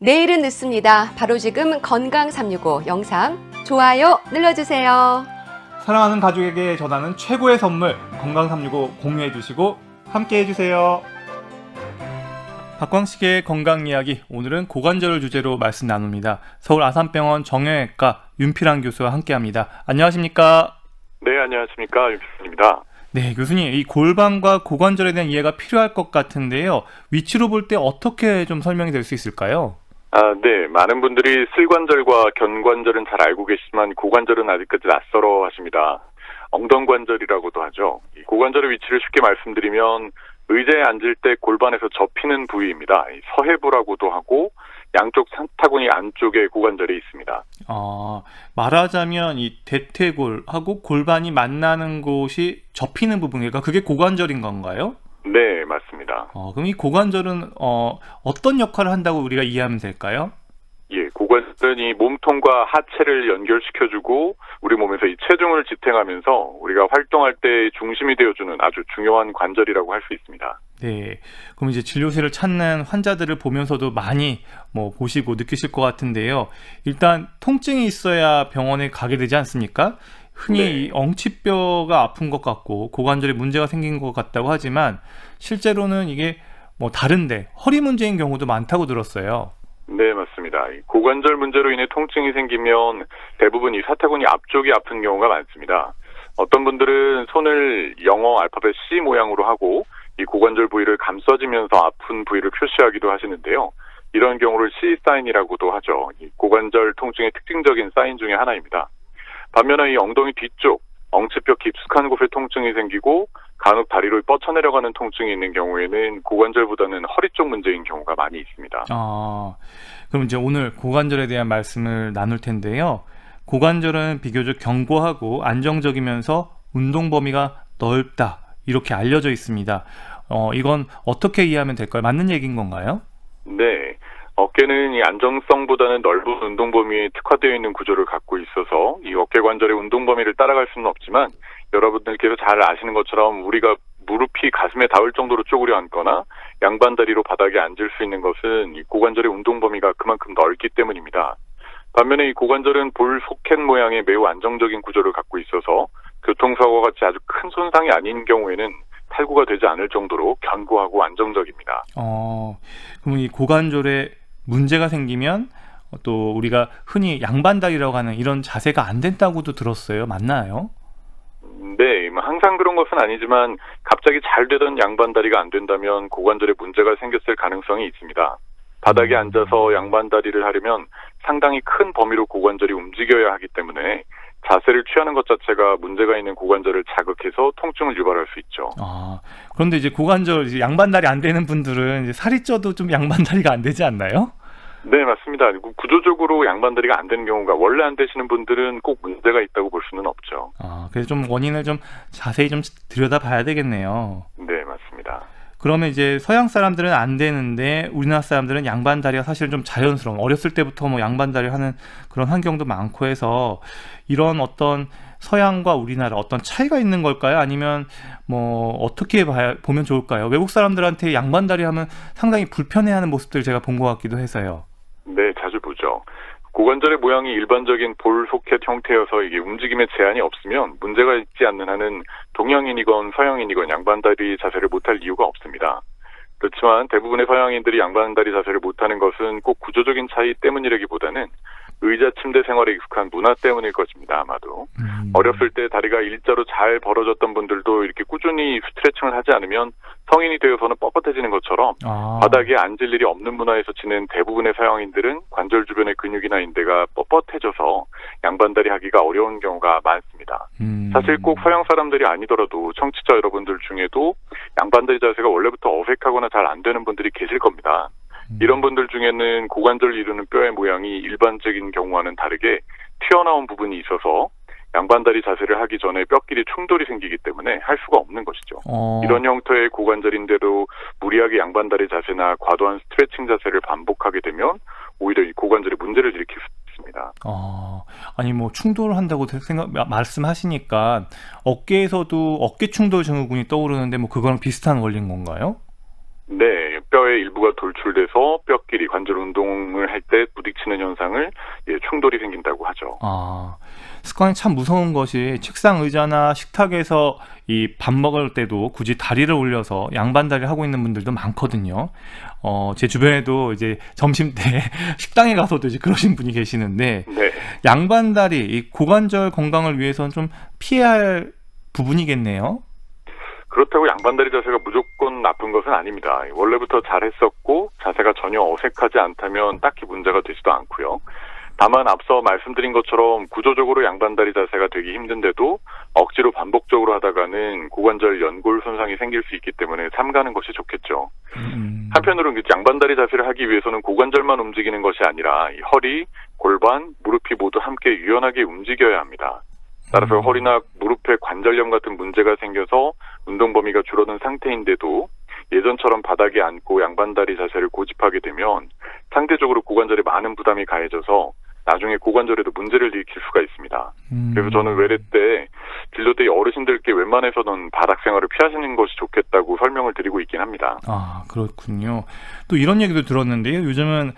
내일은 늦습니다. 바로 지금 건강 365 영상 좋아요 눌러주세요. 사랑하는 가족에게 전하는 최고의 선물 건강 365 공유해 주시고 함께 해주세요. 박광식의 건강 이야기, 오늘은 고관절을 주제로 말씀 나눕니다. 서울 아산병원 정형외과 윤필환 교수와 함께합니다. 안녕하십니까? 네, 안녕하십니까. 윤필환입니다. 네, 교수님, 이 골반과 고관절에 대한 이해가 필요할 것 같은데요. 위치로 볼 때 어떻게 좀 설명이 될 수 있을까요? 네. 많은 분들이 슬관절과 견관절은 잘 알고 계시지만 고관절은 아직까지 낯설어 하십니다. 엉덩관절이라고도 하죠. 이 고관절의 위치를 쉽게 말씀드리면 의자에 앉을 때 골반에서 접히는 부위입니다. 이 서해부라고도 하고 양쪽 상타구니 안쪽에 고관절이 있습니다. 말하자면 이 대퇴골하고 골반이 만나는 곳이 접히는 부분이니까 그게 고관절인 건가요? 네, 맞습니다. 그럼 이 고관절은 어떤 역할을 한다고 우리가 이해하면 될까요? 예, 고관절은 이 몸통과 하체를 연결시켜주고 우리 몸에서 이 체중을 지탱하면서 우리가 활동할 때 중심이 되어주는 아주 중요한 관절이라고 할 수 있습니다. 네, 그럼 이제 진료실을 찾는 환자들을 보면서도 많이 보시고 느끼실 것 같은데요. 일단 통증이 있어야 병원에 가게 되지 않습니까? 흔히 네. 이 엉치뼈가 아픈 것 같고 고관절에 문제가 생긴 것 같다고 하지만 실제로는 이게 다른데 허리 문제인 경우도 많다고 들었어요. 네, 맞습니다. 이 고관절 문제로 인해 통증이 생기면 대부분 이 사타구니 앞쪽이 아픈 경우가 많습니다. 어떤 분들은 손을 영어 알파벳 C 모양으로 하고 이 고관절 부위를 감싸주면서 아픈 부위를 표시하기도 하시는데요. 이런 경우를 C 사인이라고도 하죠. 이 고관절 통증의 특징적인 사인 중에 하나입니다. 반면에 이 엉덩이 뒤쪽, 엉치뼈 깊숙한 곳에 통증이 생기고 간혹 다리로 뻗쳐내려가는 통증이 있는 경우에는 고관절보다는 허리 쪽 문제인 경우가 많이 있습니다. 그럼 이제 오늘 고관절에 대한 말씀을 나눌 텐데요. 고관절은 비교적 견고하고 안정적이면서 운동 범위가 넓다, 이렇게 알려져 있습니다. 이건 어떻게 이해하면 될까요? 맞는 얘기인 건가요? 네. 어깨는 이 안정성보다는 넓은 운동 범위에 특화되어 있는 구조를 갖고 있어서 이 어깨 관절의 운동 범위를 따라갈 수는 없지만 여러분들께서 잘 아시는 것처럼 우리가 무릎이 가슴에 닿을 정도로 쪼그려 앉거나 양반 다리로 바닥에 앉을 수 있는 것은 이 고관절의 운동 범위가 그만큼 넓기 때문입니다. 반면에 이 고관절은 볼 소켓 모양의 매우 안정적인 구조를 갖고 있어서 교통사고와 같이 아주 큰 손상이 아닌 경우에는 탈구가 되지 않을 정도로 견고하고 안정적입니다. 그럼 이 고관절에 문제가 생기면 또 우리가 흔히 양반다리라고 하는 이런 자세가 안 된다고도 들었어요. 맞나요? 네, 항상 그런 것은 아니지만 갑자기 잘 되던 양반다리가 안 된다면 고관절에 문제가 생겼을 가능성이 있습니다. 바닥에 앉아서 양반다리를 하려면 상당히 큰 범위로 고관절이 움직여야 하기 때문에 자세를 취하는 것 자체가 문제가 있는 고관절을 자극해서 통증을 유발할 수 있죠. 그런데 이제 고관절 이제 양반다리 안 되는 분들은 이제 살이 쪄도 좀 양반다리가 안 되지 않나요? 네, 맞습니다. 구조적으로 양반다리가 안 되는 경우가 원래 안 되시는 분들은 꼭 문제가 있다고 볼 수는 없죠. 그래서 좀 원인을 좀 자세히 좀 들여다봐야 되겠네요. 네, 맞습니다. 그러면 이제 서양 사람들은 안 되는데 우리나라 사람들은 양반다리가 사실 좀 자연스러운, 어렸을 때부터 양반다리를 하는 그런 환경도 많고 해서 이런 어떤 서양과 우리나라 어떤 차이가 있는 걸까요? 아니면 어떻게 보면 좋을까요? 외국 사람들한테 양반다리 하면 상당히 불편해하는 모습들을 제가 본 것 같기도 해서요. 네, 자주 보죠. 고관절의 모양이 일반적인 볼 소켓 형태여서 이게 움직임에 제한이 없으면 문제가 있지 않는 한은 동양인이건 서양인이건 양반다리 자세를 못할 이유가 없습니다. 그렇지만 대부분의 서양인들이 양반다리 자세를 못하는 것은 꼭 구조적인 차이 때문이라기보다는 의자 침대 생활에 익숙한 문화 때문일 것입니다. 아마도. 어렸을 때 다리가 일자로 잘 벌어졌던 분들도 이렇게 꾸준히 스트레칭을 하지 않으면 성인이 되어서는 뻣뻣해지는 것처럼 바닥에 앉을 일이 없는 문화에서 지낸 대부분의 서양인들은 관절 주변의 근육이나 인대가 뻣뻣해져서 양반다리 하기가 어려운 경우가 많습니다. 사실 꼭 서양 사람들이 아니더라도 청취자 여러분들 중에도 양반다리 자세가 원래부터 어색하거나 잘 안 되는 분들이 계실 겁니다. 이런 분들 중에는 고관절을 이루는 뼈의 모양이 일반적인 경우와는 다르게 튀어나온 부분이 있어서 양반다리 자세를 하기 전에 뼈끼리 충돌이 생기기 때문에 할 수가 없는 것이죠. 이런 형태의 고관절인데도 무리하게 양반다리 자세나 과도한 스트레칭 자세를 반복하게 되면 오히려 이 고관절에 문제를 일으킬 수 있습니다. 아니 충돌을 한다고 말씀하시니까 어깨에서도 어깨 충돌 증후군이 떠오르는데 그거랑 비슷한 원리인 건가요? 네, 뼈의 일부가 돌출돼서 뼈끼리 관절 운동을 할 부딪히는 현상을 충돌이 생긴다고 하죠. 아, 습관이 참 무서운 것이 책상 의자나 식탁에서 이 밥 먹을 때도 굳이 다리를 올려서 양반 다리를 하고 있는 분들도 많거든요. 제 주변에도 이제 점심 때 식당에 가서도 이제 그러신 분이 계시는데 네. 양반 다리, 이 고관절 건강을 위해서는 좀 피해야 할 부분이겠네요. 그렇다고 양반다리 자세가 무조건 나쁜 것은 아닙니다. 원래부터 잘했었고 자세가 전혀 어색하지 않다면 딱히 문제가 되지도 않고요. 다만 앞서 말씀드린 것처럼 구조적으로 양반다리 자세가 되기 힘든데도 억지로 반복적으로 하다가는 고관절 연골 손상이 생길 수 있기 때문에 삼가는 것이 좋겠죠. 한편으로는 양반다리 자세를 하기 위해서는 고관절만 움직이는 것이 아니라 이 허리, 골반, 무릎이 모두 함께 유연하게 움직여야 합니다. 따라서 허리나 무릎에 관절염 같은 문제가 생겨서 운동 범위가 줄어든 상태인데도 예전처럼 바닥에 앉고 양반다리 자세를 고집하게 되면 상대적으로 고관절에 많은 부담이 가해져서 나중에 고관절에도 문제를 일으킬 수가 있습니다. 그래서 저는 외래 때 진료 때 어르신들께 웬만해서는 바닥 생활을 피하시는 것이 좋겠다고 설명을 드리고 있긴 합니다. 아, 그렇군요. 또 이런 얘기도 들었는데요. 요즘은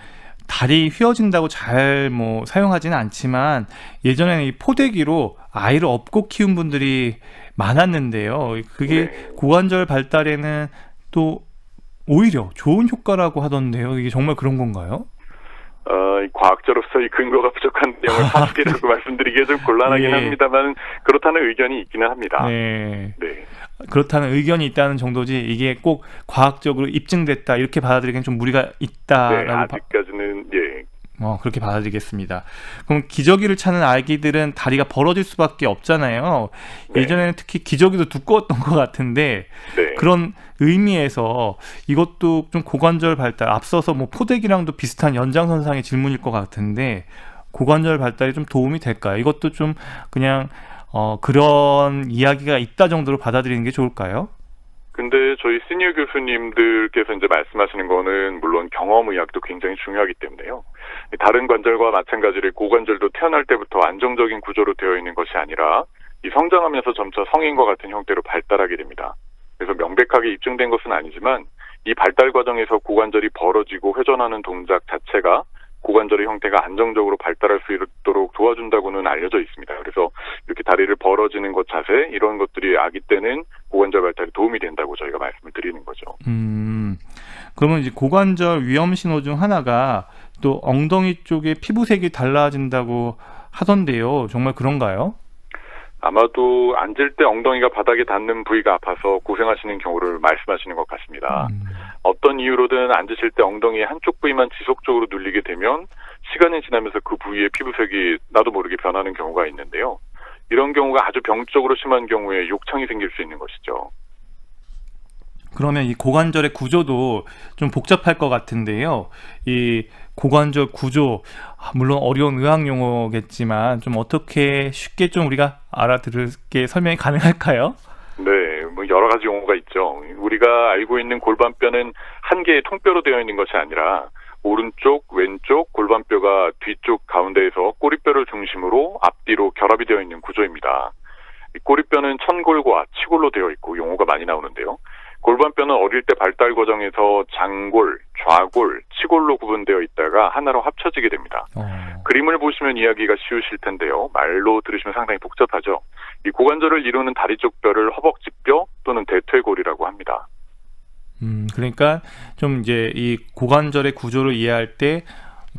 다리 휘어진다고 잘 사용하지는 않지만 예전에는 이 포대기로 아이를 업고 키운 분들이 많았는데요. 그게 네. 고관절 발달에는 또 오히려 좋은 효과라고 하던데요. 이게 정말 그런 건가요? 과학자로서 이 근거가 부족한 내용을 사실이라고 말씀드리기에 좀 곤란하긴 예. 합니다만 그렇다는 의견이 있기는 합니다. 네. 네. 그렇다는 의견이 있다는 정도지 이게 꼭 과학적으로 입증됐다 이렇게 받아들이기엔 좀 무리가 네, 있다라고 아직까지는 그렇게 받아들이겠습니다. 그럼 기저귀를 차는 아기들은 다리가 벌어질 수밖에 없잖아요. 네. 예전에는 특히 기저귀도 두꺼웠던 것 같은데 네. 그런 의미에서 이것도 좀 고관절 발달, 앞서서 포대기랑도 비슷한 연장선상의 질문일 것 같은데 고관절 발달에 좀 도움이 될까요? 이것도 좀 그냥 그런 이야기가 있다 정도로 받아들이는 게 좋을까요? 근데 저희 시니어 교수님들께서 이제 말씀하시는 거는 물론 경험의학도 굉장히 중요하기 때문에요. 다른 관절과 마찬가지로 고관절도 태어날 때부터 안정적인 구조로 되어 있는 것이 아니라 이 성장하면서 점차 성인과 같은 형태로 발달하게 됩니다. 그래서 명백하게 입증된 것은 아니지만 이 발달 과정에서 고관절이 벌어지고 회전하는 동작 자체가 고관절의 형태가 안정적으로 발달할 수 있도록 도와준다고는 알려져 있습니다. 그래서 이렇게 다리를 벌어지는 것 자세 이런 것들이 아기 때는 고관절 발달에 도움이 된다고 저희가 말씀을 드리는 거죠. 그러면 이제 고관절 위험 신호 중 하나가 또 엉덩이 쪽에 피부색이 달라진다고 하던데요. 정말 그런가요? 아마도 앉을 때 엉덩이가 바닥에 닿는 부위가 아파서 고생하시는 경우를 말씀하시는 것 같습니다. 어떤 이유로든 앉으실 때 엉덩이의 한쪽 부위만 지속적으로 눌리게 되면 시간이 지나면서 그 부위의 피부색이 나도 모르게 변하는 경우가 있는데요. 이런 경우가 아주 병적으로 심한 경우에 욕창이 생길 수 있는 것이죠. 그러면 이 고관절의 구조도 좀 복잡할 것 같은데요. 이 고관절 구조, 물론 어려운 의학 용어겠지만 좀 어떻게 쉽게 좀 우리가 알아들을게 설명이 가능할까요? 네, 여러 가지 용어가 있죠. 우리가 알고 있는 골반뼈는 한 개의 통뼈로 되어 있는 것이 아니라 오른쪽, 왼쪽 골반뼈가 뒤쪽 가운데에서 꼬리뼈를 중심으로 앞뒤로 결합이 되어 있는 구조입니다. 이 꼬리뼈는 천골과 치골로 되어 있고 용어가 많이 나오는데요. 골반뼈는 어릴 때 발달 과정에서 장골, 좌골, 치골로 구분되어 있다가 하나로 합쳐지게 됩니다. 그림을 보시면 이해하기가 쉬우실 텐데요. 말로 들으시면 상당히 복잡하죠. 이 고관절을 이루는 다리 쪽 뼈를 허벅지뼈 또는 대퇴골이라고 합니다. 그러니까 좀 이제 이 고관절의 구조를 이해할 때,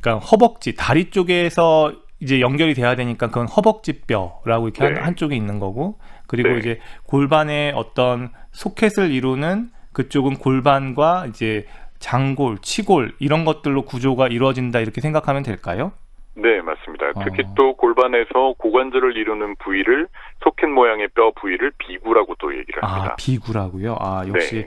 그러니까 허벅지, 다리 쪽에서 이제 연결이 돼야 되니까 그건 허벅지뼈라고 이렇게 네. 한쪽에 있는 거고, 그리고 네. 이제 골반의 어떤 소켓을 이루는 그쪽은 골반과 이제 장골, 치골 이런 것들로 구조가 이루어진다 이렇게 생각하면 될까요? 네, 맞습니다. 특히 또 골반에서 고관절을 이루는 부위를 소켓 모양의 뼈 부위를 비구라고 또 얘기를 합니다. 비구라고요? 역시 네.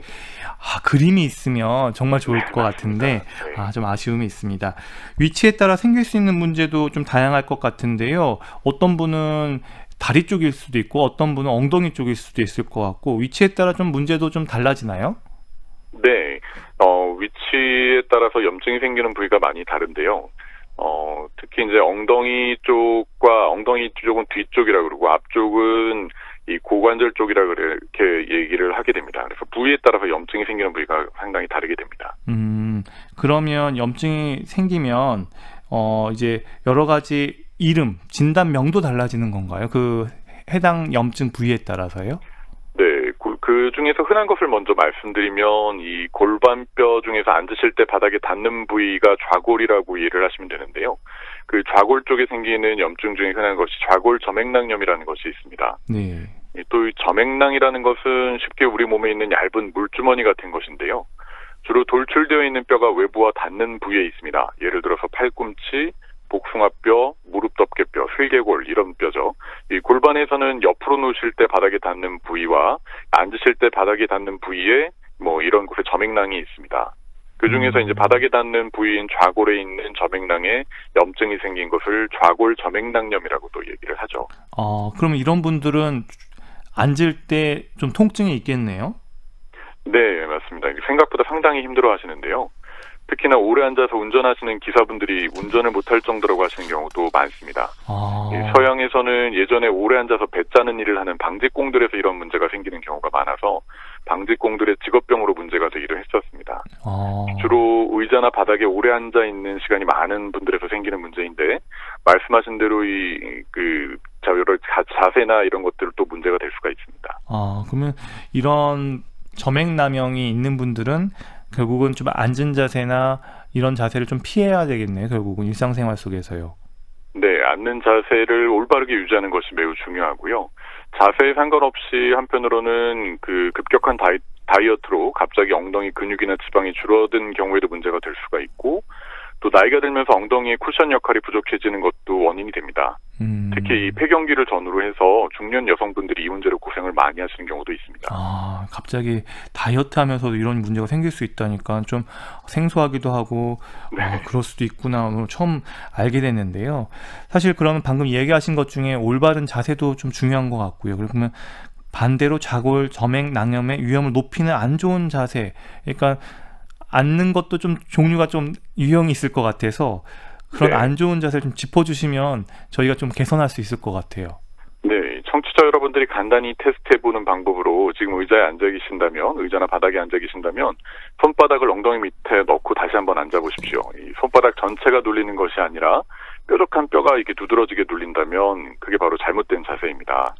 그림이 있으면 정말 좋을 것 같은데 네. 좀 아쉬움이 있습니다. 위치에 따라 생길 수 있는 문제도 좀 다양할 것 같은데요. 어떤 분은 다리 쪽일 수도 있고 어떤 분은 엉덩이 쪽일 수도 있을 것 같고 위치에 따라 좀 문제도 좀 달라지나요? 네, 위치에 따라서 염증이 생기는 부위가 많이 다른데요. 특히 이제 엉덩이 쪽은 뒤쪽이라 그러고 앞쪽은 이 고관절 쪽이라 그렇게 얘기를 하게 됩니다. 그래서 부위에 따라서 염증이 생기는 부위가 상당히 다르게 됩니다. 그러면 염증이 생기면 이제 여러 가지 이름, 진단명도 달라지는 건가요? 그 해당 염증 부위에 따라서요? 네, 그 중에서 흔한 것을 먼저 말씀드리면 이 골반뼈 중에서 앉으실 때 바닥에 닿는 부위가 좌골이라고 이해를 하시면 되는데요. 그 좌골 쪽에 생기는 염증 중에 흔한 것이 좌골 점액낭염이라는 것이 있습니다. 네. 또 이 점액낭이라는 것은 쉽게 우리 몸에 있는 얇은 물주머니 같은 것인데요. 주로 돌출되어 있는 뼈가 외부와 닿는 부위에 있습니다. 예를 들어서 팔꿈치, 복숭아뼈, 무릎 덮개뼈, 슬개골 이런 뼈죠. 이 골반에서는 옆으로 누우실 때 바닥에 닿는 부위와 앉으실 때 바닥에 닿는 부위에 이런 곳에 점액낭이 있습니다. 그 중에서 이제 바닥에 닿는 부위인 좌골에 있는 점액낭에 염증이 생긴 것을 좌골 점액낭염이라고도 얘기를 하죠. 그러면 이런 분들은 앉을 때 좀 통증이 있겠네요? 네, 맞습니다. 생각보다 상당히 힘들어 하시는데요. 특히나 오래 앉아서 운전하시는 기사분들이 운전을 못할 정도라고 하시는 경우도 많습니다. 서양에서는 예전에 오래 앉아서 배 짜는 일을 하는 방직공들에서 이런 문제가 생기는 경우가 많아서 방직공들의 직업병으로 문제가 되기도 했었습니다. 주로 의자나 바닥에 오래 앉아 있는 시간이 많은 분들에서 생기는 문제인데 말씀하신 대로 여러 자세나 이런 것들도 문제가 될 수가 있습니다. 그러면 이런 점액남용이 있는 분들은 결국은 좀 앉은 자세나 이런 자세를 좀 피해야 되겠네요. 결국은 일상생활 속에서요. 네, 앉는 자세를 올바르게 유지하는 것이 매우 중요하고요. 자세에 상관없이 한편으로는 그 급격한 다이어트로 갑자기 엉덩이 근육이나 지방이 줄어든 경우에도 문제가 될 수가 있고 또 나이가 들면서 엉덩이의 쿠션 역할이 부족해지는 것도 원인이 됩니다. 특히 이 폐경기를 전후로 해서 중년 여성분들이 이 문제로 고생을 많이 하시는 경우도 있습니다. 갑자기 다이어트 하면서도 이런 문제가 생길 수 있다니까 좀 생소하기도 하고 네. 그럴 수도 있구나 오늘 처음 알게 됐는데요. 사실 그러면 방금 얘기하신 것 중에 올바른 자세도 좀 중요한 것 같고요. 그러면 반대로 좌골 점액낭염의 위험을 높이는 안 좋은 자세, 그러니까 앉는 것도 좀 종류가 좀 유형이 있을 것 같아서 그런 네. 안 좋은 자세를 좀 짚어주시면 저희가 좀 개선할 수 있을 것 같아요. 네, 청취자 여러분들이 간단히 테스트해보는 방법으로 지금 의자에 앉아 계신다면, 의자나 바닥에 앉아 계신다면 손바닥을 엉덩이 밑에 넣고 다시 한번 앉아보십시오. 이 손바닥 전체가 눌리는 것이 아니라 뾰족한 뼈가 이렇게 두드러지게 눌린다면 그게 바로 잘못된 자세입니다.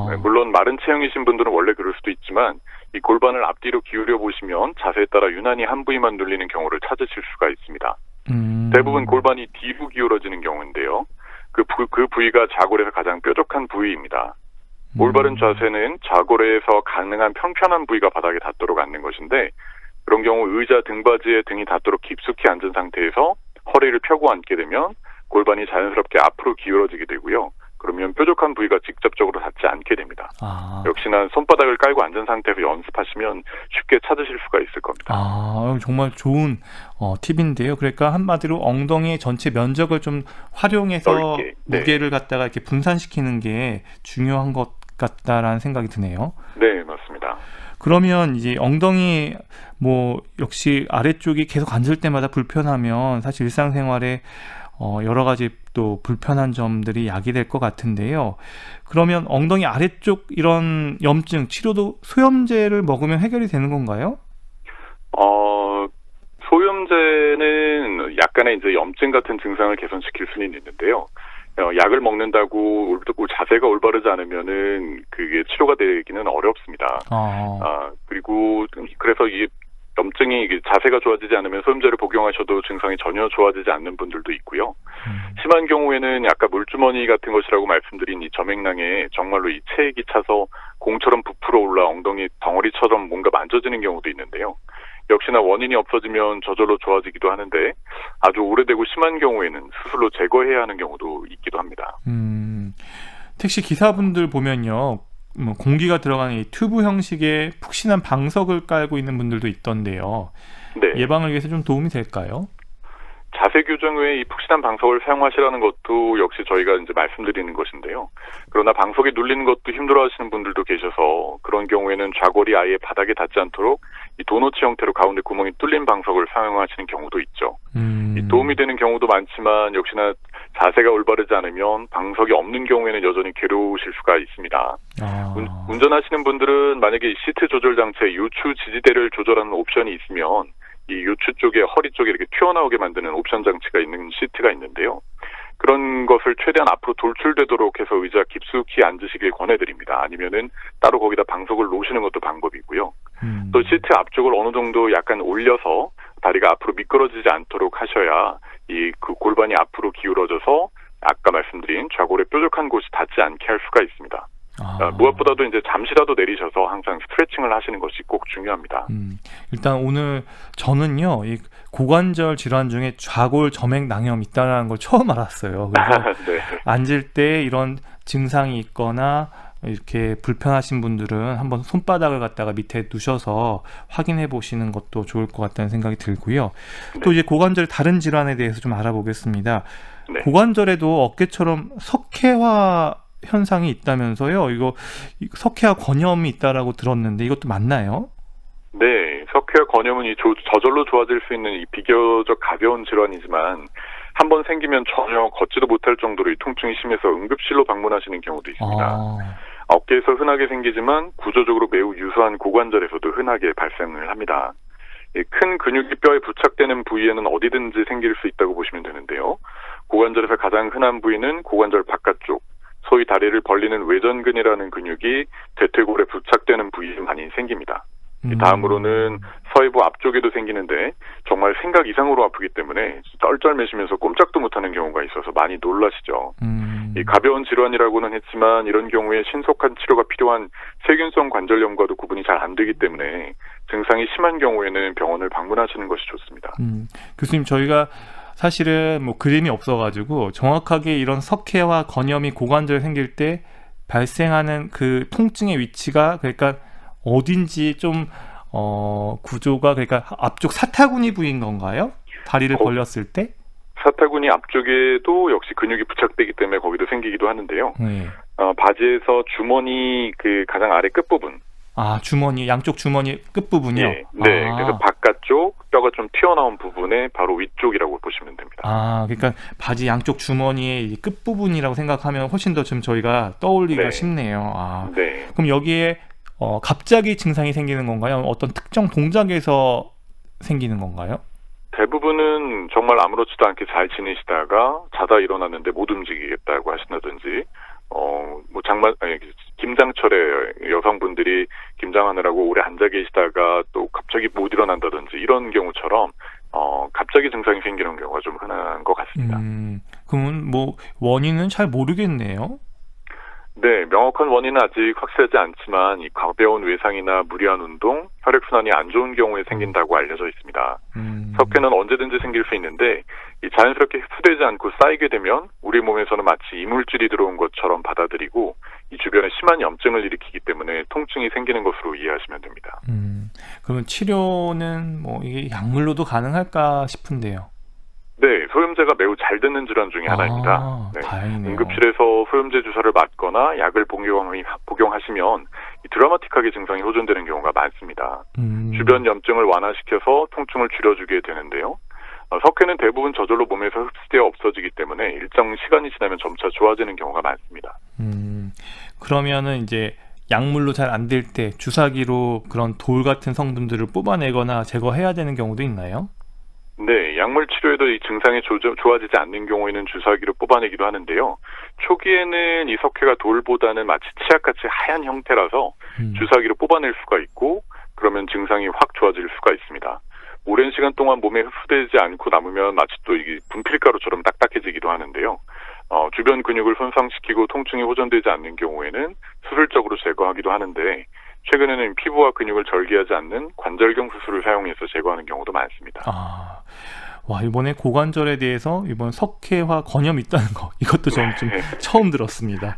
네, 물론 마른 체형이신 분들은 원래 그럴 수도 있지만 이 골반을 앞뒤로 기울여 보시면 자세에 따라 유난히 한 부위만 눌리는 경우를 찾으실 수가 있습니다. 대부분 골반이 뒤로 기울어지는 경우인데요. 그 부위가 좌골에서 가장 뾰족한 부위입니다. 올바른 자세는 좌골에서 가능한 평편한 부위가 바닥에 닿도록 앉는 것인데 그런 경우 의자 등받이에 등이 닿도록 깊숙이 앉은 상태에서 허리를 펴고 앉게 되면 골반이 자연스럽게 앞으로 기울어지게 되고요. 그러면 뾰족한 부위가 직접적으로 닿지 않게 됩니다. 역시나 손바닥을 깔고 앉은 상태에서 연습하시면 쉽게 찾으실 수가 있을 겁니다. 정말 좋은 팁인데요. 그러니까 한마디로 엉덩이 전체 면적을 좀 활용해서 넓게, 네. 무게를 갖다가 이렇게 분산시키는 게 중요한 것 같다라는 생각이 드네요. 네, 맞습니다. 그러면 이제 엉덩이 역시 아래쪽이 계속 앉을 때마다 불편하면 사실 일상생활에 여러 가지 또 불편한 점들이 야기될 것 같은데요. 그러면 엉덩이 아래쪽 이런 염증 치료도 소염제를 먹으면 해결이 되는 건가요? 소염제는 약간의 이제 염증 같은 증상을 개선시킬 수는 있는데요. 약을 먹는다고 자세가 올바르지 않으면은 그게 치료가 되기는 어렵습니다. 그리고 그래서 이 염증이 자세가 좋아지지 않으면 소염제를 복용하셔도 증상이 전혀 좋아지지 않는 분들도 있고요. 심한 경우에는 아까 물주머니 같은 것이라고 말씀드린 이 점액낭에 정말로 이 체액이 차서 공처럼 부풀어 올라 엉덩이 덩어리처럼 뭔가 만져지는 경우도 있는데요. 역시나 원인이 없어지면 저절로 좋아지기도 하는데 아주 오래되고 심한 경우에는 수술로 제거해야 하는 경우도 있기도 합니다. 택시 기사분들 보면요. 공기가 들어가는 이 튜브 형식의 푹신한 방석을 깔고 있는 분들도 있던데요. 네. 예방을 위해서 좀 도움이 될까요? 자세 교정 외에 이 푹신한 방석을 사용하시라는 것도 역시 저희가 이제 말씀드리는 것인데요. 그러나 방석에 눌리는 것도 힘들어하시는 분들도 계셔서 그런 경우에는 좌골이 아예 바닥에 닿지 않도록 이 도너츠 형태로 가운데 구멍이 뚫린 방석을 사용하시는 경우도 있죠. 이 도움이 되는 경우도 많지만 역시나 자세가 올바르지 않으면 방석이 없는 경우에는 여전히 괴로우실 수가 있습니다. 운전하시는 분들은 만약에 시트 조절 장치에 요추 지지대를 조절하는 옵션이 있으면 이 요추 쪽에 허리 쪽에 이렇게 튀어나오게 만드는 옵션 장치가 있는 시트가 있는데요. 그런 것을 최대한 앞으로 돌출되도록 해서 의자 깊숙이 앉으시길 권해드립니다. 아니면은 따로 거기다 방석을 놓으시는 것도 방법이고요. 또 시트 앞쪽을 어느 정도 약간 올려서 다리가 앞으로 미끄러지지 않도록 하셔야 이 그 골반이 앞으로 기울어져서 아까 말씀드린 좌골의 뾰족한 곳이 닿지 않게 할 수가 있습니다. 무엇보다도 이제 잠시라도 내리셔서 항상 스트레칭을 하시는 것이 꼭 중요합니다. 일단 오늘 저는요, 이 고관절 질환 중에 좌골 점액 낭염이 있다는 걸 처음 알았어요. 그래서 네. 앉을 때 이런 증상이 있거나 이렇게 불편하신 분들은 한번 손바닥을 갖다가 밑에 두셔서 확인해 보시는 것도 좋을 것 같다는 생각이 들고요. 또 이제 고관절 다른 질환에 대해서 좀 알아보겠습니다. 네. 고관절에도 어깨처럼 석회화 현상이 있다면서요? 이거 석회화 건염이 있다라고 들었는데 이것도 맞나요? 네, 석회와 건염은 저절로 좋아질 수 있는 이 비교적 가벼운 질환이지만 한번 생기면 전혀 걷지도 못할 정도로 이 통증이 심해서 응급실로 방문하시는 경우도 있습니다. 어깨에서 흔하게 생기지만 구조적으로 매우 유사한 고관절에서도 흔하게 발생을 합니다. 큰 근육이 뼈에 부착되는 부위에는 어디든지 생길 수 있다고 보시면 되는데요. 고관절에서 가장 흔한 부위는 고관절 바깥쪽, 소위 다리를 벌리는 외전근이라는 근육이 대퇴골에 부착되는 부위에 많이 생깁니다. 다음으로는 서해부 앞쪽에도 생기는데 정말 생각 이상으로 아프기 때문에 쩔쩔매시면서 꼼짝도 못하는 경우가 있어서 많이 놀라시죠. 이 가벼운 질환이라고는 했지만 이런 경우에 신속한 치료가 필요한 세균성 관절염과도 구분이 잘 안 되기 때문에 증상이 심한 경우에는 병원을 방문하시는 것이 좋습니다. 교수님, 저희가 사실은 뭐 그림이 없어가지고 정확하게 이런 석회와 건염이 고관절에 생길 때 발생하는 그 통증의 위치가 그러니까 어딘지 좀 구조가 그러니까 앞쪽 사타구니 부위인 건가요? 다리를 벌렸을 때? 사타구니 앞쪽에도 역시 근육이 부착되기 때문에 거기도 생기기도 하는데요. 네. 바지에서 주머니 그 가장 아래 끝부분. 주머니, 양쪽 주머니 끝부분이요? 네. 그래서 바깥쪽 뼈가 좀 튀어나온 부분의 바로 위쪽이라고 보시면 됩니다. 그러니까 바지 양쪽 주머니의 이 끝부분이라고 생각하면 훨씬 더 좀 저희가 떠올리기가 쉽네요. 네. 그럼 여기에 갑자기 증상이 생기는 건가요? 어떤 특정 동작에서 생기는 건가요? 대부분은 정말 아무렇지도 않게 잘 지내시다가 자다 일어났는데 못 움직이겠다고 하신다든지, 김장철에 여성분들이 김장하느라고 오래 앉아 계시다가 또 갑자기 못 일어난다든지 이런 경우처럼 갑자기 증상이 생기는 경우가 좀 흔한 것 같습니다. 그러면 뭐 원인은 잘 모르겠네요. 네, 명확한 원인은 아직 확실하지 않지만 이 가벼운 외상이나 무리한 운동, 혈액순환이 안 좋은 경우에 생긴다고 알려져 있습니다. 석회는 언제든지 생길 수 있는데 이 자연스럽게 흡수되지 않고 쌓이게 되면 우리 몸에서는 마치 이물질이 들어온 것처럼 받아들이고 이 주변에 심한 염증을 일으키기 때문에 통증이 생기는 것으로 이해하시면 됩니다. 그러면 치료는 뭐 이게 약물로도 가능할까 싶은데요. 네, 소염제가 매우 잘 듣는 질환 중에 하나입니다. 네, 다행이네요. 응급실에서 소염제 주사를 맞거나 약을 복용하시면 이 드라마틱하게 증상이 호전되는 경우가 많습니다. 주변 염증을 완화시켜서 통증을 줄여주게 되는데요. 석회는 대부분 저절로 몸에서 흡수되어 없어지기 때문에 일정 시간이 지나면 점차 좋아지는 경우가 많습니다. 그러면은 이제 약물로 잘 안 될 때 주사기로 그런 돌 같은 성분들을 뽑아내거나 제거해야 되는 경우도 있나요? 네, 약물 치료에도 이 증상이 좋아지지 않는 경우에는 주사기로 뽑아내기도 하는데요. 초기에는 이 석회가 돌보다는 마치 치약같이 하얀 형태라서 주사기로 뽑아낼 수가 있고 그러면 증상이 확 좋아질 수가 있습니다. 오랜 시간 동안 몸에 흡수되지 않고 남으면 마치 또 이게 분필가루처럼 딱딱해지기도 하는데요. 주변 근육을 손상시키고 통증이 호전되지 않는 경우에는 수술적으로 제거하기도 하는데 최근에는 피부와 근육을 절개하지 않는 관절경 수술을 사용해서 제거하는 경우도 많습니다. 와, 이번에 고관절에 대해서 이번 석회화 건염이 있다는 거 이것도 좀 처음 들었습니다.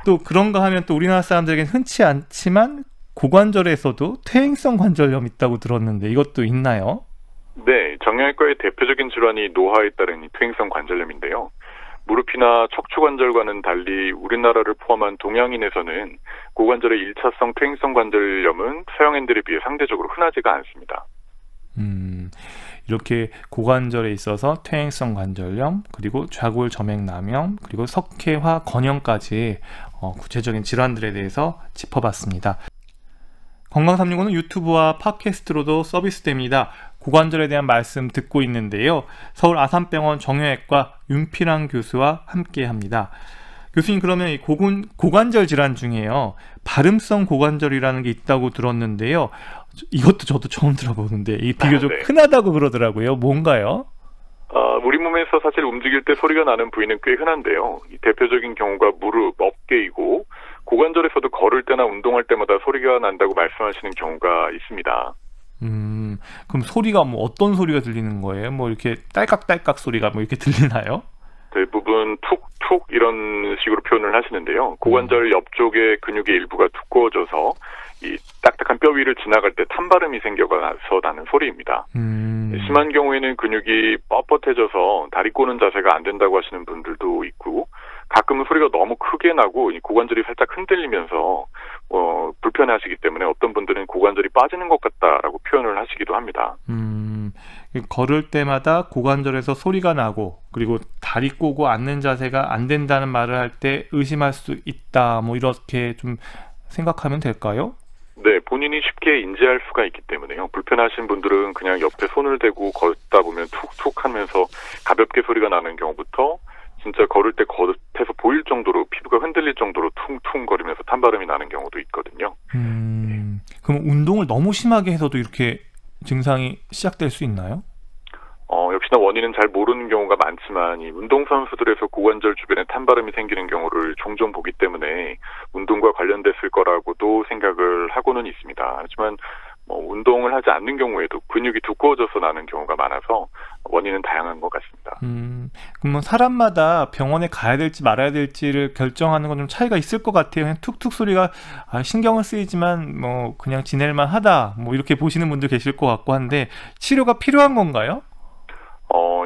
또 그런가 하면 또 우리나라 사람들에게는 흔치 않지만 고관절에서도 퇴행성 관절염 있다고 들었는데 이것도 있나요? 네, 정형외과의 대표적인 질환이 노화에 따른 퇴행성 관절염인데요. 무릎이나 척추관절과는 달리 우리나라를 포함한 동양인에서는 고관절의 1차성 퇴행성 관절염은 서양인들에 비해 상대적으로 흔하지가 않습니다. 이렇게 고관절에 있어서 퇴행성 관절염, 그리고 좌골 점액 남염, 그리고 석회화 건염까지 구체적인 질환들에 대해서 짚어봤습니다. 건강365는 유튜브와 팟캐스트로도 서비스됩니다. 고관절에 대한 말씀 듣고 있는데요. 서울 아산병원 정형외과 윤필환 교수와 함께합니다. 교수님, 그러면 이 고관절 질환 중에요, 발음성 고관절이라는 게 있다고 들었는데요. 이것도 저도 처음 들어보는데 이 비교적 네. 흔하다고 그러더라고요. 뭔가요? 우리 몸에서 사실 움직일 때 소리가 나는 부위는 꽤 흔한데요. 이 대표적인 경우가 무릎, 어깨이고 고관절에서도 걸을 때나 운동할 때마다 소리가 난다고 말씀하시는 경우가 있습니다. 그럼 소리가 뭐 어떤 소리가 들리는 거예요? 뭐 이렇게 딸깍딸깍 소리가 뭐 이렇게 들리나요? 대부분 툭툭 이런 식으로 표현을 하시는데요. 고관절 옆쪽의 근육의 일부가 두꺼워져서 이 딱딱한 뼈 위를 지나갈 때 탄바람이 생겨서 나는 소리입니다. 심한 경우에는 근육이 뻣뻣해져서 다리 꼬는 자세가 안 된다고 하시는 분들도 있고, 가끔은 소리가 너무 크게 나고 이 고관절이 살짝 흔들리면서 불편해하시기 때문에 어떤 분들은 고관절이 빠지는 것 같다라고 표현을 하시기도 합니다. 걸을 때마다 고관절에서 소리가 나고, 그리고 다리 꼬고 앉는 자세가 안 된다는 말을 할 때 의심할 수 있다, 뭐 이렇게 좀 생각하면 될까요? 네, 본인이 쉽게 인지할 수가 있기 때문에요. 불편하신 분들은 그냥 옆에 손을 대고 걷다 보면 툭툭 하면서 가볍게 소리가 나는 경우부터 진짜 걸을 때 겉에서 보일 정도로, 피부가 흔들릴 정도로 퉁퉁 거리면서 탄바람이 나는 경우도 있거든요. 그럼 운동을 너무 심하게 해서도 이렇게 증상이 시작될 수 있나요? 역시나 원인은 잘 모르는 경우가 많지만, 이 운동선수들에서 고관절 주변에 탄바람이 생기는 경우를 종종 보기 때문에 운동과 관련됐을 거라고도 생각을 하고는 있습니다. 하지만 운동을 하지 않는 경우에도 근육이 두꺼워져서 나는 경우가 많아서 원인은 다양한 것 같습니다. 그러면 사람마다 병원에 가야 될지 말아야 될지를 결정하는 건 좀 차이가 있을 것 같아요. 그냥 툭툭 소리가 신경은 쓰이지만 뭐 그냥 지낼만 하다, 뭐 이렇게 보시는 분들 계실 것 같고 한데, 치료가 필요한 건가요?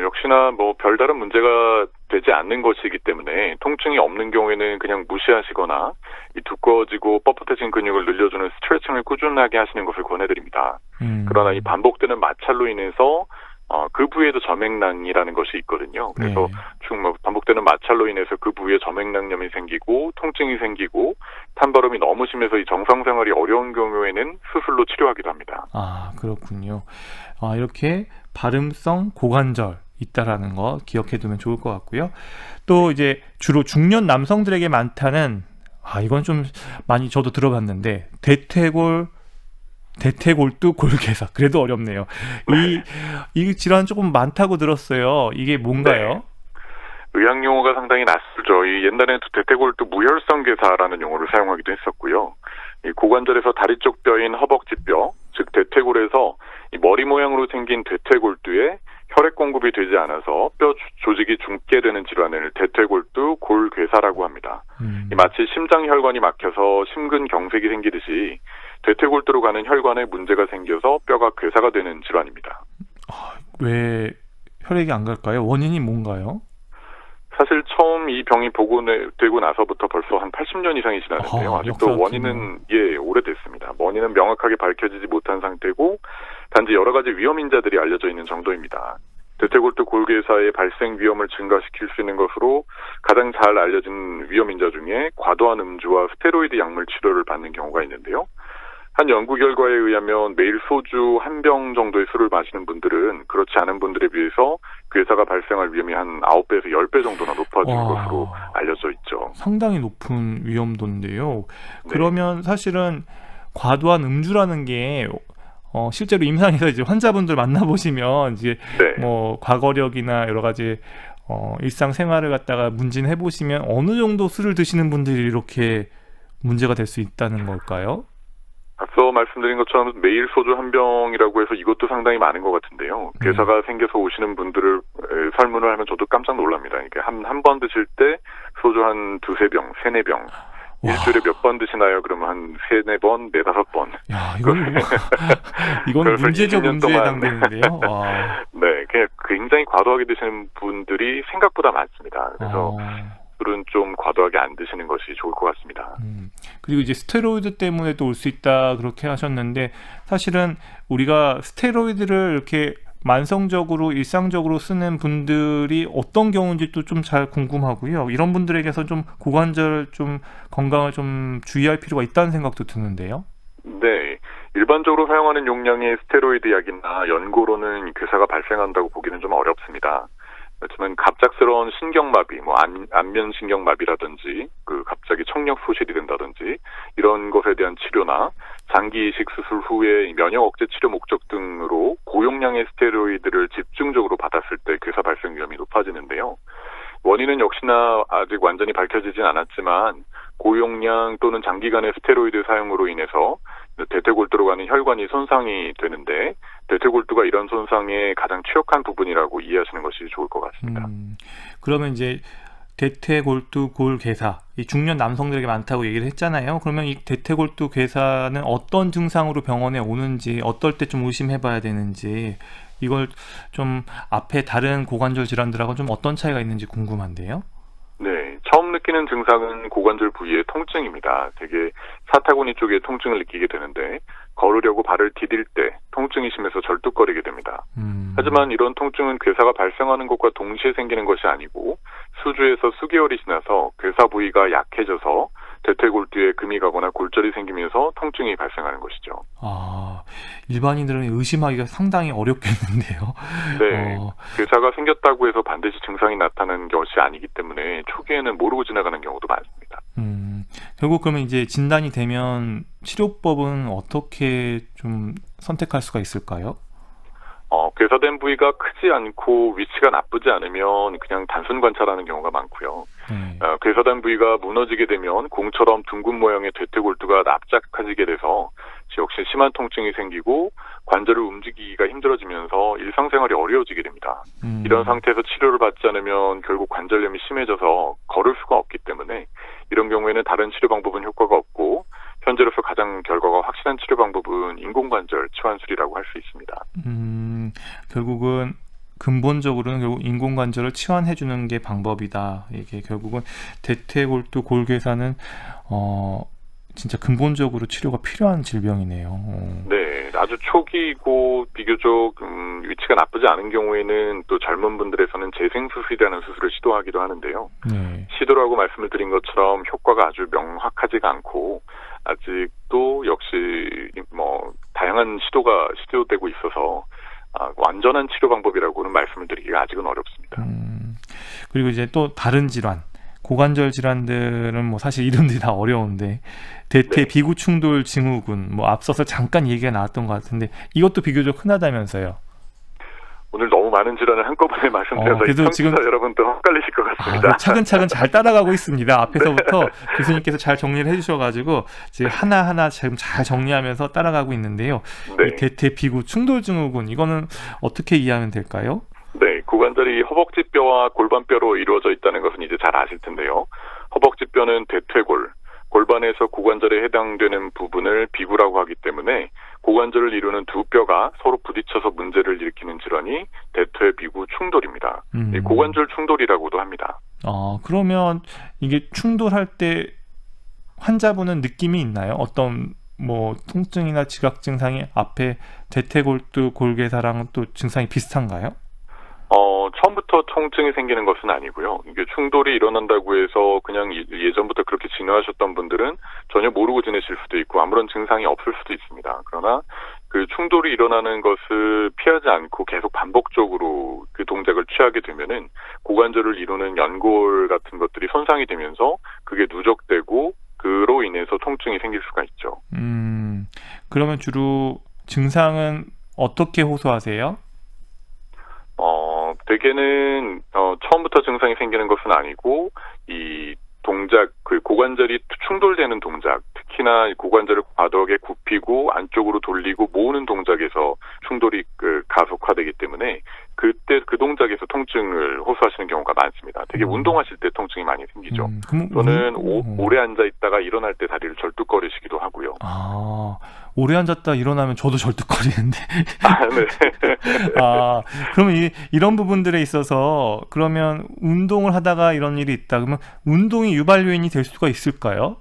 역시나 별다른 문제가 되지 않는 것이기 때문에 통증이 없는 경우에는 그냥 무시하시거나 이 두꺼워지고 뻣뻣해진 근육을 늘려주는 스트레칭을 꾸준하게 하시는 것을 권해드립니다. 그러나 이 반복되는 마찰로 인해서 그 부위에도 점액낭이라는 것이 있거든요. 그래서 반복되는 마찰로 인해서 그 부위에 점액낭염이 생기고 통증이 생기고 탄바람이 너무 심해서 이 정상 생활이 어려운 경우에는 수술로 치료하기도 합니다. 그렇군요. 이렇게 발음성 고관절 있다라는 거 기억해두면 좋을 것 같고요. 또 이제 주로 중년 남성들에게 많다는, 이건 좀 많이 저도 들어봤는데, 대퇴골두 골괴사. 그래도 어렵네요. 이 질환 조금 많다고 들었어요. 이게 뭔가요? 네. 의학 용어가 상당히 낯설죠. 옛날에는 대퇴골두 무혈성 괴사라는 용어를 사용하기도 했었고요. 이 고관절에서 다리 쪽 뼈인 허벅지뼈, 즉 대퇴골에서 이 머리 모양으로 생긴 대퇴골두에 혈액 공급이 되지 않아서 뼈 조직이 죽게 되는 질환을 대퇴골두 골괴사라고 합니다. 마치 심장 혈관이 막혀서 심근경색이 생기듯이 대퇴골두로 가는 혈관에 문제가 생겨서 뼈가 괴사가 되는 질환입니다. 왜 혈액이 안 갈까요? 원인이 뭔가요? 사실 처음 이 병이 보고되고 나서부터 벌써 한 80년 이상이 지났는데요. 아직도 원인은 오래됐습니다. 원인은 명확하게 밝혀지지 못한 상태고 단지 여러 가지 위험 인자들이 알려져 있는 정도입니다. 대퇴골두 골괴사의 발생 위험을 증가시킬 수 있는 것으로 가장 잘 알려진 위험 인자 중에 과도한 음주와 스테로이드 약물 치료를 받는 경우가 있는데요. 한 연구 결과에 의하면 매일 소주 한 병 정도의 술을 마시는 분들은 그렇지 않은 분들에 비해서 괴사가 발생할 위험이 한 9배에서 10배 정도나 높아지는 것으로 알려져 있죠. 상당히 높은 위험도인데요. 그러면 사실은 과도한 음주라는 게 실제로 임상에서 이제 환자분들 만나보시면 이제 뭐 과거력이나 여러 가지 일상생활을 갖다가 문진해 보시면 어느 정도 술을 드시는 분들이 이렇게 문제가 될 수 있다는 걸까요? 앞서 말씀드린 것처럼 매일 소주 한 병이라고 해서 이것도 상당히 많은 것 같은데요. 괴사가 생겨서 오시는 분들을 설문을 하면 저도 깜짝 놀랍니다. 그러니까 한 번 드실 때 소주 한 2-3병, 3-4병. 일주일에 몇 번 드시나요? 그러면 한 3-4번, 4-5번. 이건 문제적 문제에 해당되는데요. 네, 그냥 굉장히 과도하게 드시는 분들이 생각보다 많습니다. 그래서 술은 좀 과도하게 안 드시는 것이 좋을 것 같습니다. 그리고 이제 스테로이드 때문에도 올 수 있다 그렇게 하셨는데, 사실은 우리가 스테로이드를 이렇게 만성적으로 일상적으로 쓰는 분들이 어떤 경우인지도 좀 잘 궁금하고요. 이런 분들에게서 좀 고관절 좀 건강을 좀 주의할 필요가 있다는 생각도 드는데요. 네. 일반적으로 사용하는 용량의 스테로이드 약이나 연고로는 괴사가 발생한다고 보기는 좀 어렵습니다. 그렇지만 갑작스러운 신경마비, 안면신경마비라든지 갑자기 청력 소실이 된다든지 이런 것에 대한 치료나 장기 이식 수술 후에 면역 억제 치료 목적 등으로 고용량의 스테로이드를 집중적으로 받았을 때 괴사 발생 위험이 높아지는데요. 원인은 역시나 아직 완전히 밝혀지진 않았지만 고용량 또는 장기간의 스테로이드 사용으로 인해서 대퇴골두로 가는 혈관이 손상이 되는데 대퇴골두가 이런 손상의 가장 취약한 부분이라고 이해하시는 것이 좋을 것 같습니다. 그러면 이제 대퇴골두 골괴사, 이 중년 남성들에게 많다고 얘기를 했잖아요. 그러면 이 대퇴골두 괴사는 어떤 증상으로 병원에 오는지, 어떨 때 좀 의심해봐야 되는지, 이걸 좀 앞에 다른 고관절 질환들하고 좀 어떤 차이가 있는지 궁금한데요. 네, 처음 느끼는 증상은 고관절 부위의 통증입니다. 대개 사타구니 쪽에 통증을 느끼게 되는데 걸으려고 발을 디딜 때 통증이 심해서 절뚝거리게 됩니다. 하지만 이런 통증은 괴사가 발생하는 것과 동시에 생기는 것이 아니고 수주에서 수개월이 지나서 괴사 부위가 약해져서 대퇴골두에 금이 가거나 골절이 생기면서 통증이 발생하는 것이죠. 일반인들은 의심하기가 상당히 어렵겠는데요. 네, 괴사가 생겼다고 해서 반드시 증상이 나타나는 것이 아니기 때문에 초기에는 모르고 지나가는 경우도 많습니다. 결국 그러면 이제 진단이 되면 치료법은 어떻게 좀 선택할 수가 있을까요? 괴사된 부위가 크지 않고 위치가 나쁘지 않으면 그냥 단순 관찰하는 경우가 많고요. 괴사된 부위가 무너지게 되면 공처럼 둥근 모양의 대퇴골두가 납작해지게 돼서 역시 심한 통증이 생기고 관절을 움직이기가 힘들어지면서 일상생활이 어려워지게 됩니다. 이런 상태에서 치료를 받지 않으면 결국 관절염이 심해져서 걸을 수가 없기 때문에 이런 경우에는 다른 치료 방법은 효과가 없고 현재로서 가장 결과가 확실한 치료 방법은 인공관절 치환술이라고 할 수 있습니다. 결국은 근본적으로는 결국 인공관절을 치환해주는 게 방법이다. 이게 결국은 대퇴골두 골괴사는 진짜 근본적으로 치료가 필요한 질병이네요. 네, 아주 초기이고 비교적 위치가 나쁘지 않은 경우에는 또 젊은 분들에서는 재생수술이라는 수술을 시도하기도 하는데요. 시도라고 말씀을 드린 것처럼 효과가 아주 명확하지가 않고 아직도 역시 다양한 시도가 시도되고 있어서 완전한 치료 방법이라고는 말씀을 드리기가 아직은 어렵습니다. 그리고 이제 또 다른 질환, 고관절 질환들은 사실 이름들이 다 어려운데 대퇴 비구 충돌 증후군 앞서서 잠깐 얘기가 나왔던 것 같은데 이것도 비교적 흔하다면서요. 오늘 너무 많은 질환을 한꺼번에 말씀드려서 청취자 여러분도 헷갈리실 것 같습니다. 차근차근 잘 따라가고 있습니다. 앞에서부터 교수님께서 잘 정리를 해주셔가지고 지금 하나하나 지금 잘 정리하면서 따라가고 있는데요. 이 대퇴 비구 충돌 증후군 이거는 어떻게 이해하면 될까요? 네, 고관절이 허벅지뼈와 골반뼈로 이루어져 있다는 것은 이제 잘 아실 텐데요. 허벅지뼈는 대퇴골, 골반에서 고관절에 해당되는 부분을 비구라고 하기 때문에 고관절을 이루는 두 뼈가 서로 부딪혀서 문제를 일으키는 질환이 대퇴 비구 충돌입니다. 고관절 충돌이라고도 합니다. 그러면 이게 충돌할 때 환자분은 느낌이 있나요? 어떤 통증이나 지각 증상이 앞에 대퇴골두 골괴사랑 또 증상이 비슷한가요? 처음부터 통증이 생기는 것은 아니고요. 이게 충돌이 일어난다고 해서 그냥 예전부터 그렇게 진화하셨던 분들은 전혀 모르고 지내실 수도 있고 아무런 증상이 없을 수도 있습니다. 그러나 그 충돌이 일어나는 것을 피하지 않고 계속 반복적으로 그 동작을 취하게 되면은 고관절을 이루는 연골 같은 것들이 손상이 되면서 그게 누적되고 그로 인해서 통증이 생길 수가 있죠. 그러면 주로 증상은 어떻게 호소하세요? 대개는 처음부터 증상이 생기는 것은 아니고 이 동작, 그 고관절이 충돌되는 동작, 특히나 고관절을 과도하게 굽히고 안쪽으로 돌리고 모으는 동작에서 충돌이 가속화되기 때문에 그때 그 동작에서 통증을 호소하시는 경우가 많습니다. 되게 운동하실 때 통증이 많이 생기죠. 또는 오래 앉아 있다가 일어날 때 다리를 절뚝거리시기도 하고요. 오래 앉았다 일어나면 저도 절뚝거리는데. 네. 그러면 이런 부분들에 있어서 그러면 운동을 하다가 이런 일이 있다 그러면 운동이 유발 요인이 될 수가 있을까요?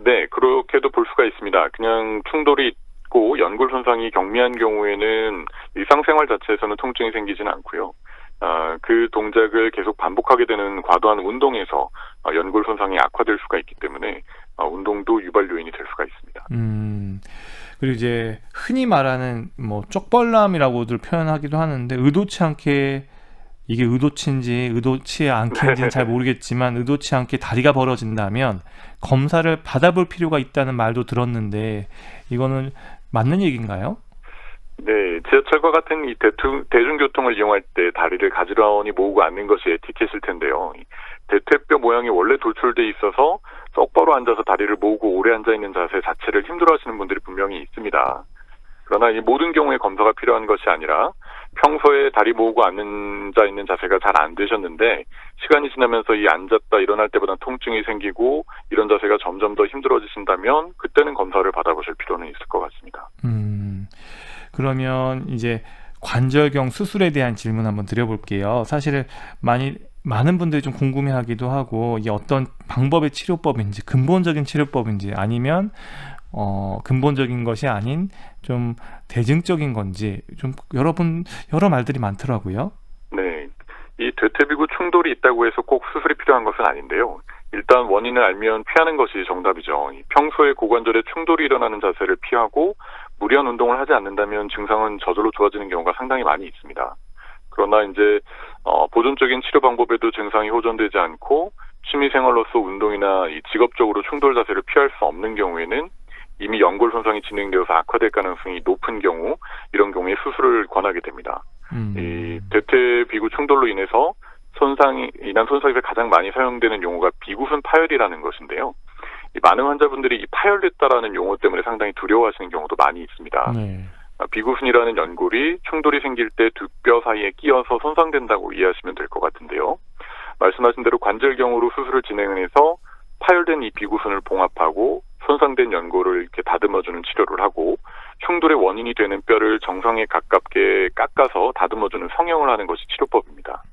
네, 그렇게도 볼 수가 있습니다. 그냥 충돌이 있고 연골 손상이 경미한 경우에는 일상생활 자체에서는 통증이 생기지는 않고요. 그 동작을 계속 반복하게 되는 과도한 운동에서 연골 손상이 악화될 수가 있기 때문에 운동도 유발 요인이 될 수가 있습니다. 그리고 이제 흔히 말하는 뭐 쪽벌남이라고들 표현하기도 하는데 의도치 않게 이게 의도치인지 의도치 않게인지는 잘 모르겠지만 의도치 않게 다리가 벌어진다면 검사를 받아볼 필요가 있다는 말도 들었는데 이거는 맞는 얘기인가요? 네, 지하철과 같은 이 대중교통을 이용할 때 다리를 가지런히 모으고 앉는 것이 에티켓일 텐데요. 대퇴뼈 모양이 원래 돌출돼 있어서 똑바로 앉아서 다리를 모으고 오래 앉아 있는 자세 자체를 힘들어하시는 분들이 분명히 있습니다. 그러나 이 모든 경우에 검사가 필요한 것이 아니라 평소에 다리 모으고 앉아 있는 자세가 잘 안 되셨는데 시간이 지나면서 이 앉았다 일어날 때보다 통증이 생기고 이런 자세가 점점 더 힘들어지신다면 그때는 검사를 받아보실 필요는 있을 것 같습니다. 그러면 이제 관절경 수술에 대한 질문 한번 드려볼게요. 사실 많은 분들이 좀 궁금해하기도 하고 이게 어떤 방법의 치료법인지 근본적인 치료법인지 아니면 근본적인 것이 아닌 좀 대증적인 건지 좀 여러 말들이 많더라고요. 네, 이 대퇴비구 충돌이 있다고 해서 꼭 수술이 필요한 것은 아닌데요. 일단 원인을 알면 피하는 것이 정답이죠. 평소에 고관절에 충돌이 일어나는 자세를 피하고 무리한 운동을 하지 않는다면 증상은 저절로 좋아지는 경우가 상당히 많이 있습니다. 그러나 이제 보존적인 치료 방법에도 증상이 호전되지 않고 취미생활로서 운동이나 이 직업적으로 충돌 자세를 피할 수 없는 경우에는 이미 연골 손상이 진행되어서 악화될 가능성이 높은 경우 이런 경우에 수술을 권하게 됩니다. 이 대퇴비구 충돌로 인해서 이난 손상에서 가장 많이 사용되는 용어가 비구순 파열이라는 것인데요. 많은 환자분들이 이 파열됐다라는 용어 때문에 상당히 두려워하시는 경우도 많이 있습니다. 네. 비구순이라는 연골이 충돌이 생길 때 두 뼈 사이에 끼어서 손상된다고 이해하시면 될 것 같은데요. 말씀하신 대로 관절경으로 수술을 진행해서 파열된 이 비구순을 봉합하고 손상된 연골을 이렇게 다듬어주는 치료를 하고 충돌의 원인이 되는 뼈를 정상에 가깝게 깎아서 다듬어주는 성형을 하는 것이 치료법입니다.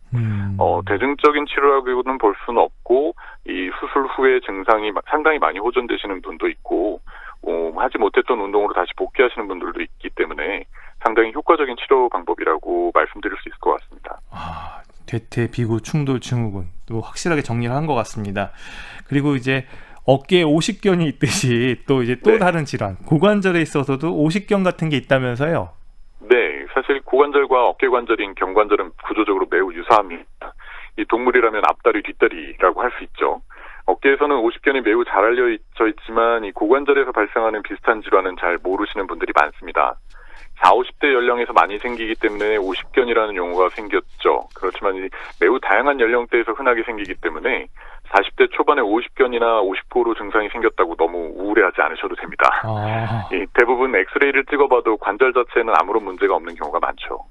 대증적인 치료라고는 볼 수는 없고 이 수술 후에 증상이 상당히 많이 호전되시는 분도 있고 하지 못했던 운동으로 다시 복귀하시는 분들도 있기 때문에 상당히 효과적인 치료 방법이라고 말씀드릴 수 있을 것 같습니다. 대퇴비구 충돌 증후군 또 확실하게 정리를 한 것 같습니다. 그리고 이제 어깨에 오십견이 있듯이 또 네. 다른 질환 고관절에 있어서도 오십견 같은 게 있다면서요? 네, 사실 고관절과 어깨관절인 경관절은 구조적으로 매우 유사합니다. 이 동물이라면 앞다리, 뒷다리라고 할 수 있죠. 어깨에서는 오십견이 매우 잘 알려져 있지만 이 고관절에서 발생하는 비슷한 질환은 잘 모르시는 분들이 많습니다. 40, 50대 연령에서 많이 생기기 때문에 오십견이라는 용어가 생겼죠. 그렇지만 매우 다양한 연령대에서 흔하게 생기기 때문에 40대 초반에 오십견이나 50고로 증상이 생겼다고 너무 우울해하지 않으셔도 됩니다. 대부분 엑스레이를 찍어봐도 관절 자체는 아무런 문제가 없는 경우가 많죠.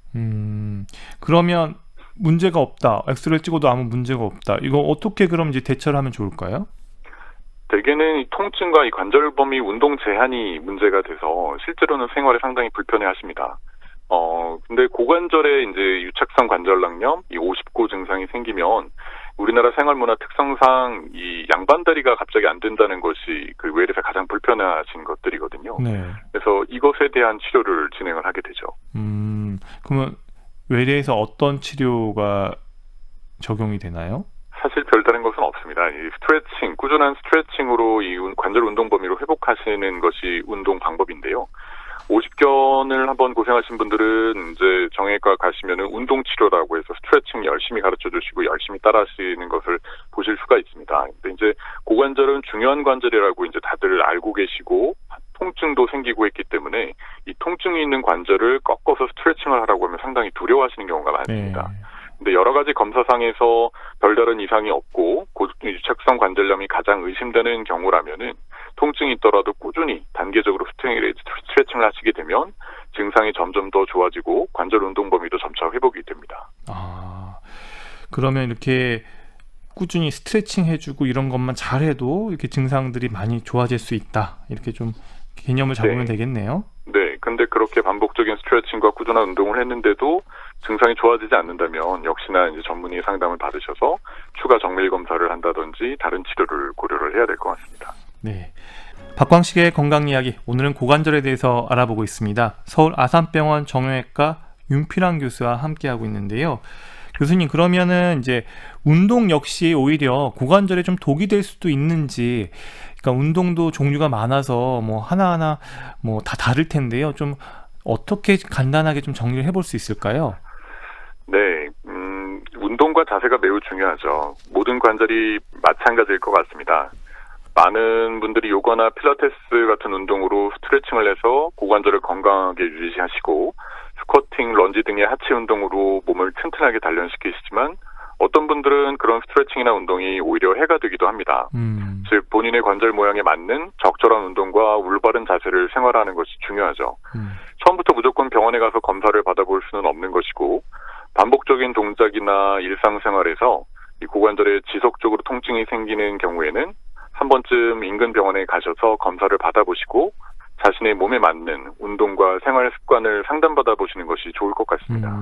그러면 문제가 없다. 엑스레이 찍어도 아무 문제가 없다. 이거 어떻게 그럼 이제 대처를 하면 좋을까요? 대개는 이 통증과 이 관절 범위 운동 제한이 문제가 돼서 실제로는 생활에 상당히 불편해 하십니다. 근데 고관절에 이제 유착성 관절낭염, 이 50고 증상이 생기면 우리나라 생활문화 특성상 이 양반다리가 갑자기 안 된다는 것이 그 외래에서 가장 불편하신 것들이거든요. 네. 그래서 이것에 대한 치료를 진행을 하게 되죠. 그러면 외래에서 어떤 치료가 적용이 되나요? 사실 별다른 것은 없습니다. 이 스트레칭, 꾸준한 스트레칭으로 이 관절 운동 범위를 회복하시는 것이 운동 방법인데요. 오십견을 한번 고생하신 분들은 이제 정형외과 가시면은 운동 치료라고 해서 스트레칭 열심히 가르쳐 주시고 열심히 따라 하시는 것을 보실 수가 있습니다. 근데 이제 고관절은 중요한 관절이라고 이제 다들 알고 계시고 통증도 생기고 있기 때문에 이 통증이 있는 관절을 꺾어서 스트레칭을 하라고 하면 상당히 두려워하시는 경우가 많습니다. 네. 근데 여러 가지 검사상에서 별다른 이상이 없고 유착성 관절염이 가장 의심되는 경우라면은 통증이 있더라도 꾸준히 단계적으로 스트레칭을 하시게 되면 증상이 점점 더 좋아지고 관절 운동 범위도 점차 회복이 됩니다. 그러면 이렇게 꾸준히 스트레칭 해주고 이런 것만 잘해도 이렇게 증상들이 많이 좋아질 수 있다. 이렇게 좀 개념을 잡으면 되겠네요. 네, 근데 그렇게 반복적인 스트레칭과 꾸준한 운동을 했는데도 증상이 좋아지지 않는다면 역시나 이제 전문의 상담을 받으셔서 추가 정밀 검사를 한다든지 다른 치료를 고려를 해야 될 것 같습니다. 네, 박광식의 건강 이야기 오늘은 고관절에 대해서 알아보고 있습니다. 서울 아산병원 정형외과 윤필환 교수와 함께하고 있는데요. 교수님, 그러면은 이제 운동 역시 오히려 고관절에 좀 독이 될 수도 있는지, 그러니까 운동도 종류가 많아서 뭐 하나하나 뭐 다 다를 텐데요. 좀 어떻게 간단하게 좀 정리를 해볼 수 있을까요? 네, 운동과 자세가 매우 중요하죠. 모든 관절이 마찬가지일 것 같습니다. 많은 분들이 요가나 필라테스 같은 운동으로 스트레칭을 해서 고관절을 건강하게 유지하시고 스쿼팅, 런지 등의 하체 운동으로 몸을 튼튼하게 단련시키시지만 어떤 분들은 그런 스트레칭이나 운동이 오히려 해가 되기도 합니다. 즉 본인의 관절 모양에 맞는 적절한 운동과 올바른 자세를 생활하는 것이 중요하죠. 처음부터 무조건 병원에 가서 검사를 받아볼 수는 없는 것이고 반복적인 동작이나 일상생활에서 이 고관절에 지속적으로 통증이 생기는 경우에는 한 번쯤 인근 병원에 가셔서 검사를 받아보시고 자신의 몸에 맞는 운동과 생활 습관을 상담받아 보시는 것이 좋을 것 같습니다.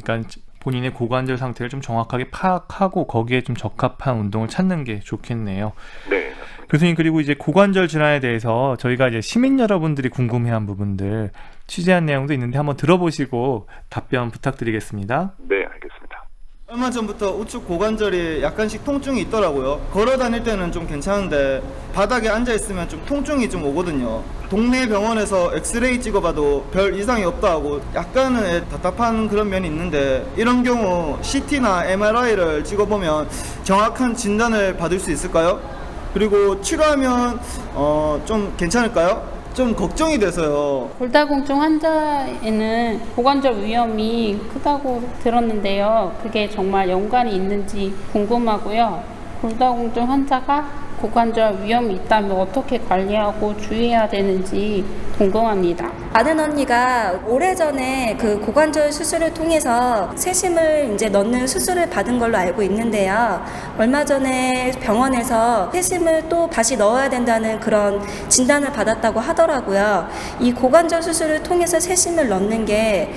그러니까 본인의 고관절 상태를 좀 정확하게 파악하고 거기에 좀 적합한 운동을 찾는 게 좋겠네요. 네. 교수님, 그리고 이제 고관절 질환에 대해서 저희가 이제 시민 여러분들이 궁금해한 부분들 취재한 내용도 있는데 한번 들어보시고 답변 부탁드리겠습니다. 네, 알겠습니다. 얼마 전부터 우측 고관절이 약간씩 통증이 있더라고요. 걸어 다닐 때는 좀 괜찮은데 바닥에 앉아 있으면 좀 통증이 좀 오거든요. 동네 병원에서 엑스레이 찍어봐도 별 이상이 없다 하고 약간은 답답한 그런 면이 있는데 이런 경우 CT나 MRI를 찍어보면 정확한 진단을 받을 수 있을까요? 그리고 치료하면 좀 괜찮을까요? 좀 걱정이 돼서요. 골다공증 환자에는 고관절 위험이 크다고 들었는데요. 그게 정말 연관이 있는지 궁금하고요. 골다공증 환자가 고관절 위험이 있다면 어떻게 관리하고 주의해야 되는지 궁금합니다. 아는 언니가 오래전에 그 고관절 수술을 통해서 세심을 이제 넣는 수술을 받은 걸로 알고 있는데요. 얼마 전에 병원에서 세심을 또 다시 넣어야 된다는 그런 진단을 받았다고 하더라고요. 이 고관절 수술을 통해서 세심을 넣는 게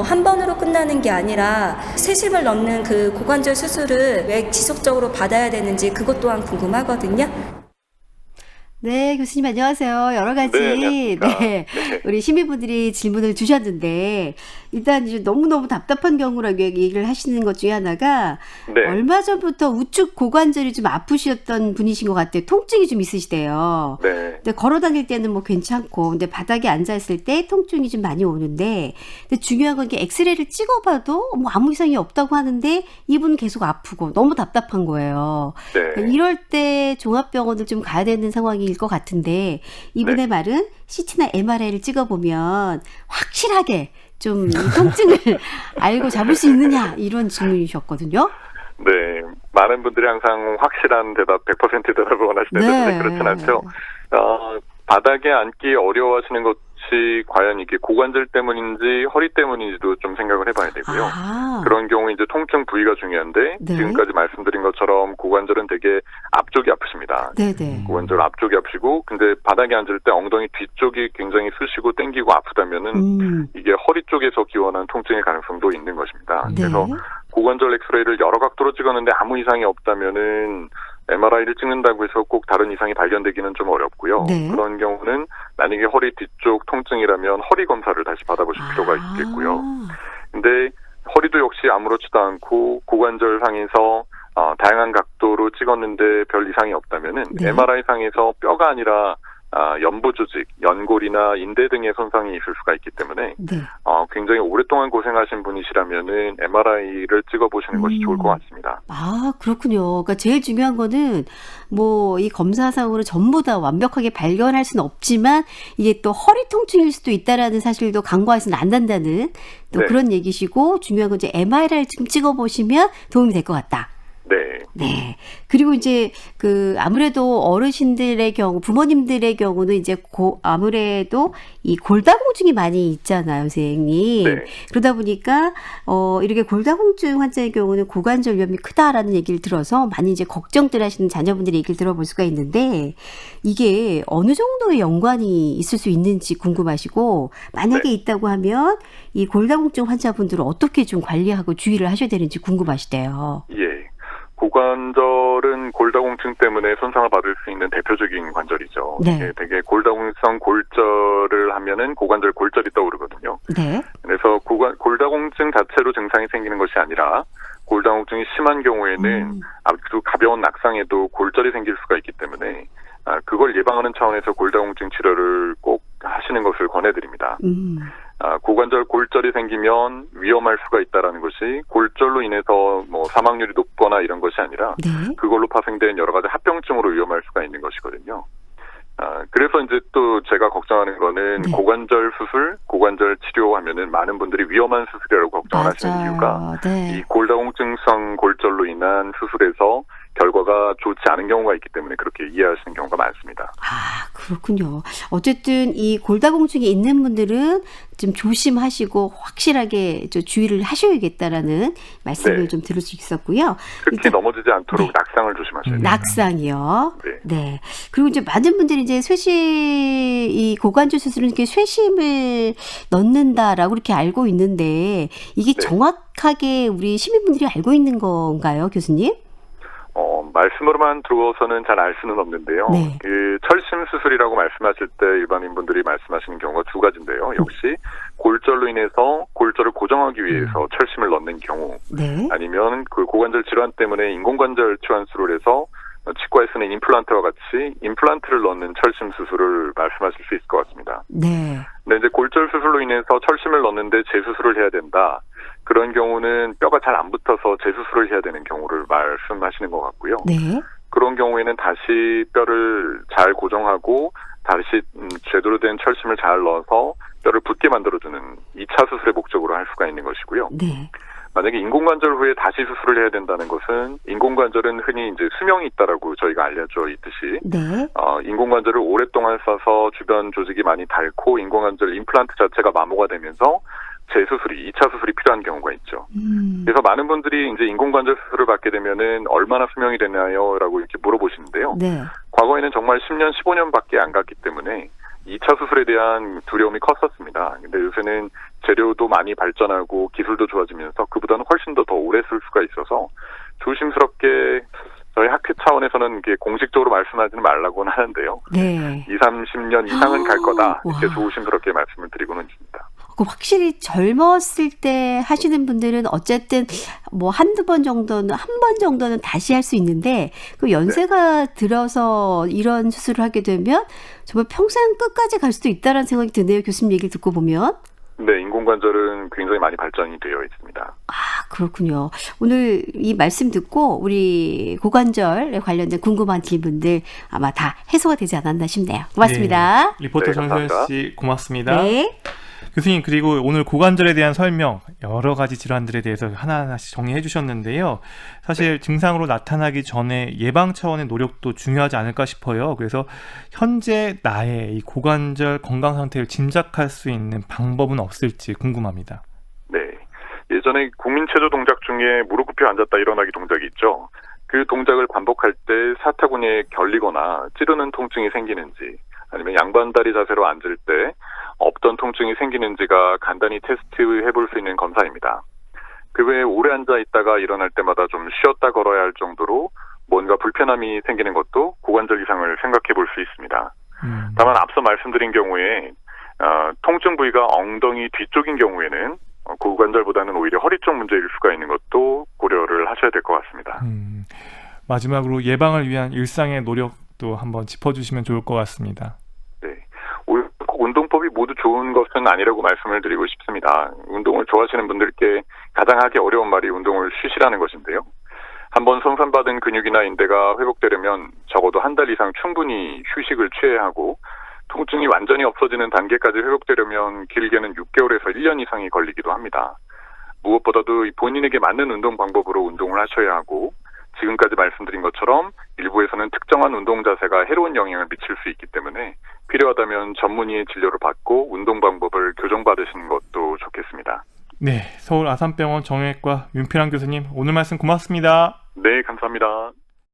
한 번으로 끝나는 게 아니라 세심을 넣는 그 고관절 수술을 왜 지속적으로 받아야 되는지 그것 또한 궁금하거든요. 네, 교수님 안녕하세요. 여러 가지 네, 안녕하십니까. 네, 우리 시민분들이 질문을 주셨는데 일단 이제 너무너무 답답한 경우라고 얘기를 하시는 것 중에 하나가 네. 얼마 전부터 우측 고관절이 좀 아프셨던 분이신 것 같아요. 통증이 좀 있으시대요. 네. 근데 걸어 다닐 때는 뭐 괜찮고 근데 바닥에 앉아 있을 때 통증이 좀 많이 오는데 근데 중요한 건 이게 엑스레이를 찍어봐도 뭐 아무 이상이 없다고 하는데 이분은 계속 아프고 너무 답답한 거예요. 네. 이럴 때 종합병원을 좀 가야 되는 상황일 것 같은데 이분의 말은 CT나 MRI를 찍어보면 확실하게 좀 이 통증을 알고 잡을 수 있느냐 이런 질문이셨거든요. 네. 많은 분들이 항상 확실한 대답, 100% 대답을 원하시는데 네. 그렇진 않죠. 바닥에 앉기 어려워하시는 것이 과연 이게 고관절 때문인지 허리 때문인지도 좀 생각을 해봐야 되고요. 아, 그런 경우 이제 통증 부위가 중요한데 네. 지금까지 말씀드린 것처럼 고관절은 되게 앞쪽이 아프십니다. 네네. 고관절 앞쪽이 아프시고 근데 바닥에 앉을 때 엉덩이 뒤쪽이 굉장히 쑤시고 땡기고 아프다면은 이게 허리 쪽에서 기원한 통증일 가능성도 있는 것입니다. 네. 그래서 고관절 엑스레이를 여러 각도로 찍었는데 아무 이상이 없다면은 MRI를 찍는다고 해서 꼭 다른 이상이 발견되기는 좀 어렵고요. 네. 그런 경우는 만약에 허리 뒤쪽 통증이라면 허리 검사를 다시 받아보실 필요가 있겠고요. 근데 허리도 역시 아무렇지도 않고 고관절 상에서 다양한 각도로 찍었는데 별 이상이 없다면은 네. MRI 상에서 뼈가 아니라 연부 조직, 연골이나 인대 등의 손상이 있을 수가 있기 때문에 네. 굉장히 오랫동안 고생하신 분이시라면은 MRI를 찍어보시는 것이 좋을 것 같습니다. 아, 그렇군요. 그러니까 제일 중요한 거는 뭐 이 검사상으로 전부 다 완벽하게 발견할 수는 없지만 이게 또 허리 통증일 수도 있다라는 사실도 간과해서는 안 된다는 또 네. 그런 얘기시고 중요한 건 이제 MRI를 좀 찍어보시면 도움이 될 것 같다. 네. 네. 그리고 이제 그 아무래도 어르신들의 경우, 부모님들의 경우는 이제 아무래도 이 골다공증이 많이 있잖아요, 선생님. 네. 그러다 보니까 이렇게 골다공증 환자의 경우는 고관절 위험이 크다라는 얘기를 들어서 많이 이제 걱정들 하시는 자녀분들의 얘기를 들어볼 수가 있는데 이게 어느 정도의 연관이 있을 수 있는지 궁금하시고 만약에 네. 있다고 하면 이 골다공증 환자분들은 어떻게 좀 관리하고 주의를 하셔야 되는지 궁금하시대요. 예. 고관절은 골다공증 때문에 손상을 받을 수 있는 대표적인 관절이죠. 네. 예, 되게 골다공증성 골절을 하면은 고관절 골절이 떠오르거든요. 네. 그래서 골다공증 자체로 증상이 생기는 것이 아니라 골다공증이 심한 경우에는 아주 가벼운 낙상에도 골절이 생길 수가 있기 때문에 그걸 예방하는 차원에서 골다공증 치료를 꼭 하시는 것을 권해드립니다. 고관절 골절이 생기면 위험할 수가 있다라는 것이 골절로 인해서 뭐 사망률이 높거나 이런 것이 아니라 네. 그걸로 파생된 여러 가지 합병증으로 위험할 수가 있는 것이거든요. 그래서 이제 또 제가 걱정하는 거는 네. 고관절 수술, 고관절 치료하면은 많은 분들이 위험한 수술이라고 걱정하시는 맞아요. 이유가 네. 이 골다공증성 골절로 인한 수술에서 결과가 좋지 않은 경우가 있기 때문에 그렇게 이해하시는 경우가 많습니다. 아, 그렇군요. 어쨌든 이 골다공증이 있는 분들은 좀 조심하시고 확실하게 좀 주의를 하셔야겠다라는 말씀을 네. 좀 들을 수 있었고요. 특히 일단 넘어지지 않도록 네. 낙상을 조심하셔야 돼요. 낙상이요. 네. 네. 그리고 이제 많은 분들이 이제 이 고관절 수술은 이렇게 쇠심을 넣는다라고 이렇게 알고 있는데 이게 네. 정확하게 우리 시민분들이 알고 있는 건가요, 교수님? 말씀으로만 들어서는 잘 알 수는 없는데요. 네. 그 철심 수술이라고 말씀하실 때 일반인 분들이 말씀하시는 경우가 두 가지인데요. 역시 골절로 인해서 골절을 고정하기 위해서 철심을 넣는 경우, 네. 아니면 그 고관절 질환 때문에 인공관절 치환술을 해서 치과에 쓰는 임플란트와 같이 임플란트를 넣는 철심 수술을 말씀하실 수 있을 것 같습니다. 네. 근데 이제 골절 수술로 인해서 철심을 넣는데 재수술을 해야 된다. 그런 경우는 뼈가 잘 안 붙어서 재수술을 해야 되는 경우를 말씀하시는 것 같고요. 네. 그런 경우에는 다시 뼈를 잘 고정하고 다시 제대로 된 철심을 잘 넣어서 뼈를 붙게 만들어주는 2차 수술의 목적으로 할 수가 있는 것이고요. 네. 만약에 인공관절 후에 다시 수술을 해야 된다는 것은 인공관절은 흔히 이제 수명이 있다라고 저희가 알려져 있듯이 네. 인공관절을 오랫동안 써서 주변 조직이 많이 닳고 인공관절 임플란트 자체가 마모가 되면서 재수술이 2차 수술이 필요한 경우가 있죠. 그래서 많은 분들이 이제 인공관절 수술을 받게 되면은 얼마나 수명이 되나요?라고 이렇게 물어보시는데요. 네. 과거에는 정말 10년, 15년밖에 안 갔기 때문에 2차 수술에 대한 두려움이 컸었습니다. 근데 요새는 재료도 많이 발전하고 기술도 좋아지면서 그보다는 훨씬 더 오래 쓸 수가 있어서 조심스럽게 저희 학회 차원에서는 이게 공식적으로 말씀하지는 말라고는 하는데요. 네. 20, 30년 이상은 갈 거다. 이렇게 와. 조심스럽게 말씀을 드리고는 있습니다. 확실히 젊었을 때 하시는 분들은 어쨌든 뭐 한두 번 정도는 한 번 정도는 다시 할 수 있는데 그 연세가 들어서 이런 수술을 하게 되면 정말 평생 끝까지 갈 수도 있다라는 생각이 드네요. 교수님 얘기를 듣고 보면. 네, 인공관절은 굉장히 많이 발전이 되어 있습니다. 아, 그렇군요. 오늘 이 말씀 듣고 우리 고관절에 관련된 궁금한 질문들 아마 다 해소가 되지 않았나 싶네요. 고맙습니다. 네, 리포터 네, 정소연 감사합니다. 씨 고맙습니다. 네. 교수님, 그리고 오늘 고관절에 대한 설명, 여러 가지 질환들에 대해서 하나하나씩 정리해 주셨는데요. 사실 증상으로 나타나기 전에 예방 차원의 노력도 중요하지 않을까 싶어요. 그래서 현재 나의 이 고관절 건강 상태를 짐작할 수 있는 방법은 없을지 궁금합니다. 네. 예전에 국민체조 동작 중에 무릎 굽혀 앉았다 일어나기 동작이 있죠. 그 동작을 반복할 때 사타구니에 결리거나 찌르는 통증이 생기는지, 아니면 양반다리 자세로 앉을 때 없던 통증이 생기는지가 간단히 테스트해 볼 수 있는 검사입니다. 그 외에 오래 앉아 있다가 일어날 때마다 좀 쉬었다 걸어야 할 정도로 뭔가 불편함이 생기는 것도 고관절 이상을 생각해 볼 수 있습니다. 다만 앞서 말씀드린 경우에 통증 부위가 엉덩이 뒤쪽인 경우에는 고관절보다는 오히려 허리 쪽 문제일 수가 있는 것도 고려를 하셔야 될 것 같습니다. 마지막으로 예방을 위한 일상의 노력도 한번 짚어주시면 좋을 것 같습니다. 네. 운동법이 모두 좋은 것은 아니라고 말씀을 드리고 싶습니다. 운동을 좋아하시는 분들께 가장 하기 어려운 말이 운동을 쉬시라는 것인데요. 한번 손상받은 근육이나 인대가 회복되려면 적어도 한 달 이상 충분히 휴식을 취해야 하고, 통증이 완전히 없어지는 단계까지 회복되려면 길게는 6개월에서 1년 이상이 걸리기도 합니다. 무엇보다도 본인에게 맞는 운동 방법으로 운동을 하셔야 하고, 지금까지 말씀드린 것처럼 일부에서는 특정한 운동 자세가 해로운 영향을 미칠 수 있기 때문에 필요하다면 전문의의 진료를 받고 운동 방법을 교정받으시는 것도 좋겠습니다. 네, 서울 아산병원 정형외과 윤필환 교수님, 오늘 말씀 고맙습니다. 네, 감사합니다.